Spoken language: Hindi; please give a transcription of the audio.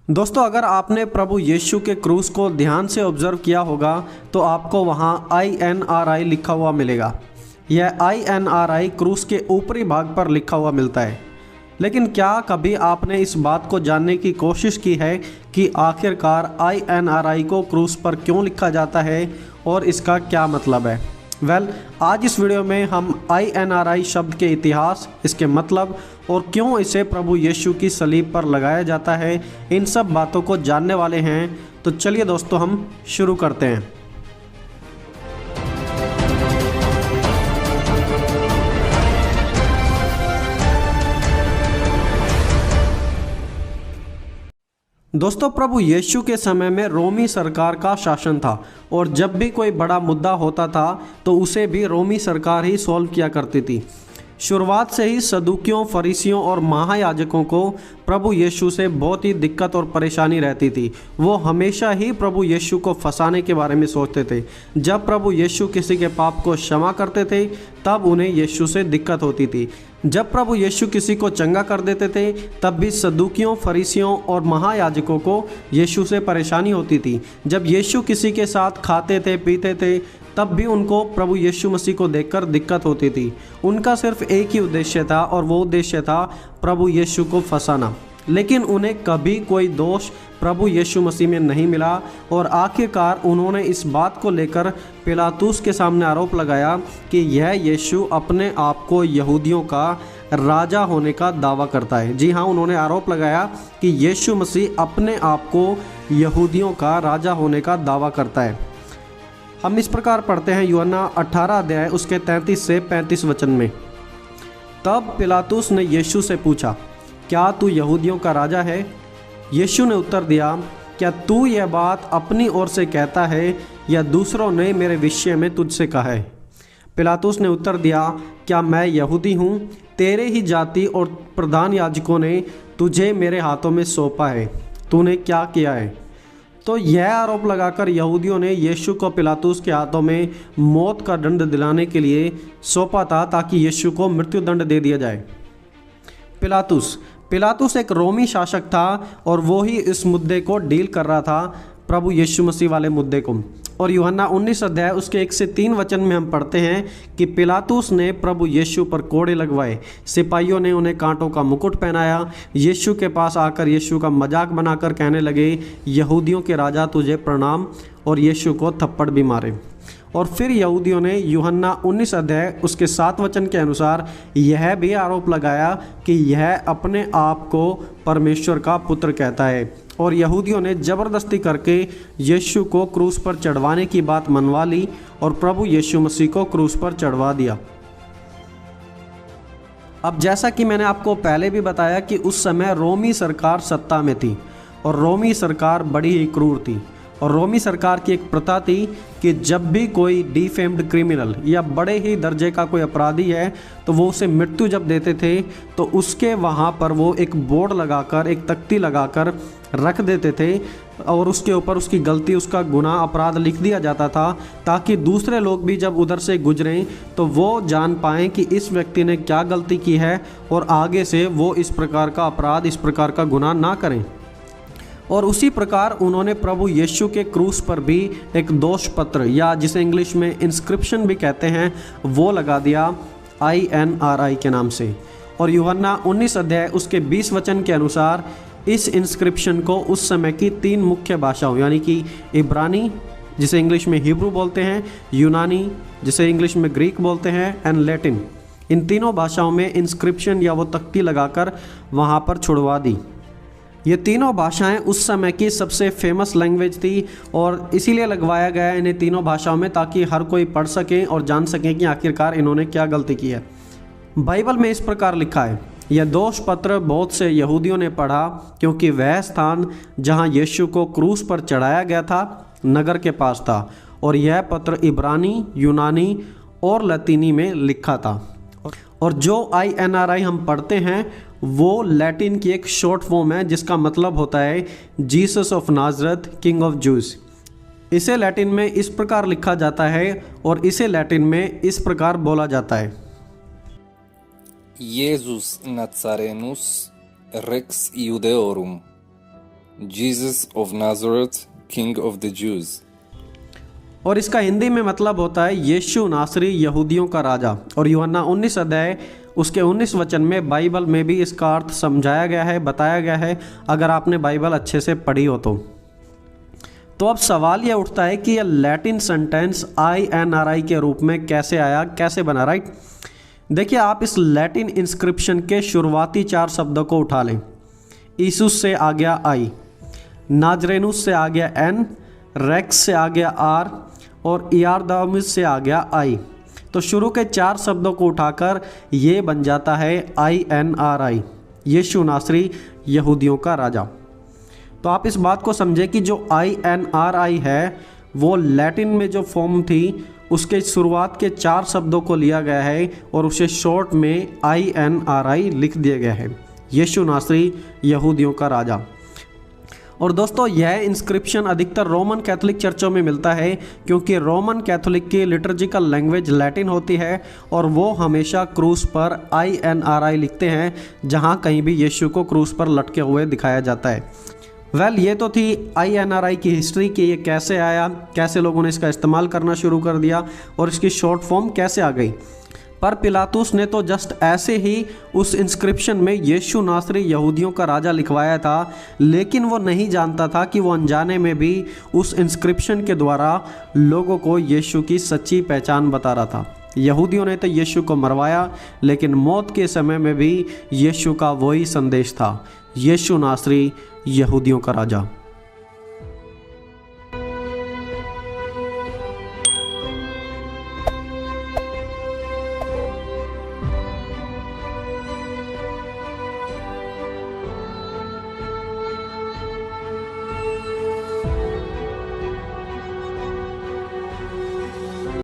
दोस्तों, अगर आपने प्रभु यीशु के क्रूस को ध्यान से ऑब्जर्व किया होगा तो आपको वहाँ INRI लिखा हुआ मिलेगा। यह INRI क्रूस के ऊपरी भाग पर लिखा हुआ मिलता है। लेकिन क्या कभी आपने इस बात को जानने की कोशिश की है कि आखिरकार INRI को क्रूस पर क्यों लिखा जाता है और इसका क्या मतलब है? आज इस वीडियो में हम INRI शब्द के इतिहास, इसके मतलब और क्यों इसे प्रभु यीशु की सलीब पर लगाया जाता है, इन सब बातों को जानने वाले हैं। तो चलिए दोस्तों, हम शुरू करते हैं। दोस्तों, प्रभु यीशु के समय में रोमी सरकार का शासन था और जब भी कोई बड़ा मुद्दा होता था तो उसे भी रोमी सरकार ही सॉल्व किया करती थी। शुरुआत से ही सदूकियों, फरीसियों और महायाजकों को प्रभु यीशु से बहुत ही दिक्कत और परेशानी रहती थी। वो हमेशा ही प्रभु यीशु को फंसाने के बारे में सोचते थे। जब प्रभु यीशु किसी के पाप को क्षमा करते थे तब उन्हें यीशु से दिक्कत होती थी। जब प्रभु यीशु किसी को चंगा कर देते थे तब भी सदूकियों, फरीसियों और महायाजकों को यीशु से परेशानी होती थी। जब यीशु किसी के साथ खाते थे, पीते थे, तब भी उनको प्रभु यीशु मसीह को देखकर दिक्कत होती थी। उनका सिर्फ एक ही उद्देश्य था और वो उद्देश्य था प्रभु यीशु को फंसाना। लेकिन उन्हें कभी कोई दोष प्रभु यीशु मसीह में नहीं मिला और आखिरकार उन्होंने इस बात को लेकर पिलातुस के सामने आरोप लगाया कि यह यीशु अपने आप को यहूदियों का राजा होने का दावा करता है। जी हाँ, उन्होंने आरोप लगाया कि यीशु मसीह अपने आप को यहूदियों का राजा होने का दावा करता है। हम इस प्रकार पढ़ते हैं यूहन्ना 18 अध्याय उसके 33 से 35 वचन में। तब पिलातुस ने यीशु से पूछा, क्या तू यहूदियों का राजा है? यीशु ने उत्तर दिया, क्या तू यह बात अपनी ओर से कहता है या दूसरों ने मेरे विषय में तुझसे कहा है? पिलातुस ने उत्तर दिया, क्या मैं यहूदी हूँ? तेरे ही जाति और प्रधान याजकों ने तुझे मेरे हाथों में सौंपा है। तूने क्या किया है? तो यह आरोप लगाकर यहूदियों ने यीशु को पिलातुस के हाथों में मौत का दंड दिलाने के लिए सौंपा था ताकि यीशु को मृत्युदंड दे दिया जाए। पिलातुस एक रोमी शासक था और वो ही इस मुद्दे को डील कर रहा था, प्रभु यीशु मसीह वाले मुद्दे को। और यूहन्ना 19 अध्याय उसके 1 से 3 वचन में हम पढ़ते हैं कि पिलातुस ने प्रभु यीशु पर कोड़े लगवाए, सिपाहियों ने उन्हें कांटों का मुकुट पहनाया। यीशु के पास आकर यीशु का मजाक बनाकर कहने लगे, यहूदियों के राजा तुझे प्रणाम, और यीशु को थप्पड़ भी मारे। और फिर यहूदियों ने यूहन्ना 19 अध्याय उसके 7 वचन के अनुसार यह भी आरोप लगाया कि यह अपने आप को परमेश्वर का पुत्र कहता है। और यहूदियों ने ज़बरदस्ती करके यीशु को क्रूस पर चढ़वाने की बात मनवा ली और प्रभु यीशु मसीह को क्रूस पर चढ़वा दिया। अब जैसा कि मैंने आपको पहले भी बताया कि उस समय रोमी सरकार सत्ता में थी और रोमी सरकार बड़ी ही क्रूर थी। और रोमी सरकार की एक प्रथा थी कि जब भी कोई डिफेम्ड क्रिमिनल या बड़े ही दर्जे का कोई अपराधी है तो वो उसे मृत्यु जब देते थे तो उसके वहाँ पर वो एक बोर्ड लगाकर, एक तख्ती लगाकर रख देते थे और उसके ऊपर उसकी गलती, उसका गुनाह, अपराध लिख दिया जाता था ताकि दूसरे लोग भी जब उधर से गुजरें तो वो जान पाएँ कि इस व्यक्ति ने क्या गलती की है और आगे से वो इस प्रकार का अपराध, इस प्रकार का गुनाह ना करें। और उसी प्रकार उन्होंने प्रभु यीशु के क्रूस पर भी एक दोष पत्र, या जिसे इंग्लिश में इंस्क्रिप्शन भी कहते हैं, वो लगा दिया INRI के नाम से। और यूहन्ना 19 अध्याय उसके 20 वचन के अनुसार इस इंस्क्रिप्शन को उस समय की 3 मुख्य भाषाओं यानी कि इब्रानी, जिसे इंग्लिश में हिब्रू बोलते हैं, यूनानी, जिसे इंग्लिश में ग्रीक बोलते हैं, एंड लैटिन, इन तीनों भाषाओं में इंस्क्रिप्शन या वो तख्ती लगाकर वहाँ पर छुड़वा दी। ये तीनों भाषाएं उस समय की सबसे फेमस लैंग्वेज थी और इसीलिए लगवाया गया है इन्हें तीनों भाषाओं में ताकि हर कोई पढ़ सके और जान सके कि आखिरकार इन्होंने क्या गलती की है। बाइबल में इस प्रकार लिखा है, यह दोष पत्र बहुत से यहूदियों ने पढ़ा क्योंकि वह स्थान जहां यीशु को क्रूस पर चढ़ाया गया था नगर के पास था, और यह पत्र इब्रानी, यूनानी और लतीनी में लिखा था। और जो INRI हम पढ़ते हैं वो लैटिन की एक शॉर्ट फॉर्म है जिसका मतलब होता है Jesus of नाजरत, king of juice. इसे लैटिन में इस प्रकार लिखा जाता है और इसे लैटिन में इस प्रकार बोला जाता है, Iesus Nazarenus Rex Iudeorum Jesus of Nazareth, King of the Jews. और इसका हिंदी में मतलब होता है यीशु नासरी यहूदियों का राजा। और यूहन्ना 19 अध्याय उसके 19 वचन में बाइबल में भी इसका अर्थ समझाया गया है, बताया गया है, अगर आपने बाइबल अच्छे से पढ़ी हो तो अब सवाल यह उठता है कि यह लैटिन सेंटेंस INRI के रूप में कैसे आया, कैसे बना, राइट। देखिए, आप इस लैटिन इंस्क्रिप्शन के शुरुआती 4 शब्दों को उठा लें। ईसुस से आ गया I, नाजरेनुस से आ गया N, रेक्स से आ गया R और इयारदामिस से आ गया I। तो शुरू के 4 शब्दों को उठाकर ये बन जाता है INRI, यीशु नासरी यहूदियों का राजा। तो आप इस बात को समझे कि जो INRI है वो लैटिन में जो फॉर्म थी उसके शुरुआत के 4 शब्दों को लिया गया है और उसे शॉर्ट में INRI लिख दिया गया है, यीशु नासरी यहूदियों का राजा। और दोस्तों, यह इंस्क्रिप्शन अधिकतर रोमन कैथोलिक चर्चों में मिलता है क्योंकि रोमन कैथोलिक की लिटर्जिकल लैंग्वेज लैटिन होती है और वो हमेशा क्रूस पर INRI लिखते हैं जहाँ कहीं भी यीशु को क्रूस पर लटके हुए दिखाया जाता है। ये तो थी INRI की हिस्ट्री कि ये कैसे आया, कैसे लोगों ने इसका इस्तेमाल करना शुरू कर दिया और इसकी शॉर्ट फॉर्म कैसे आ गई। पर पिलातुस ने तो जस्ट ऐसे ही उस इंस्क्रिप्शन में यीशु नासरी यहूदियों का राजा लिखवाया था, लेकिन वो नहीं जानता था कि वो अनजाने में भी उस इंस्क्रिप्शन के द्वारा लोगों को यीशु की सच्ची पहचान बता रहा था। यहूदियों ने तो यीशु को मरवाया, लेकिन मौत के समय में भी यीशु का वही संदेश था, यीशु नासरी यहूदियों का राजा।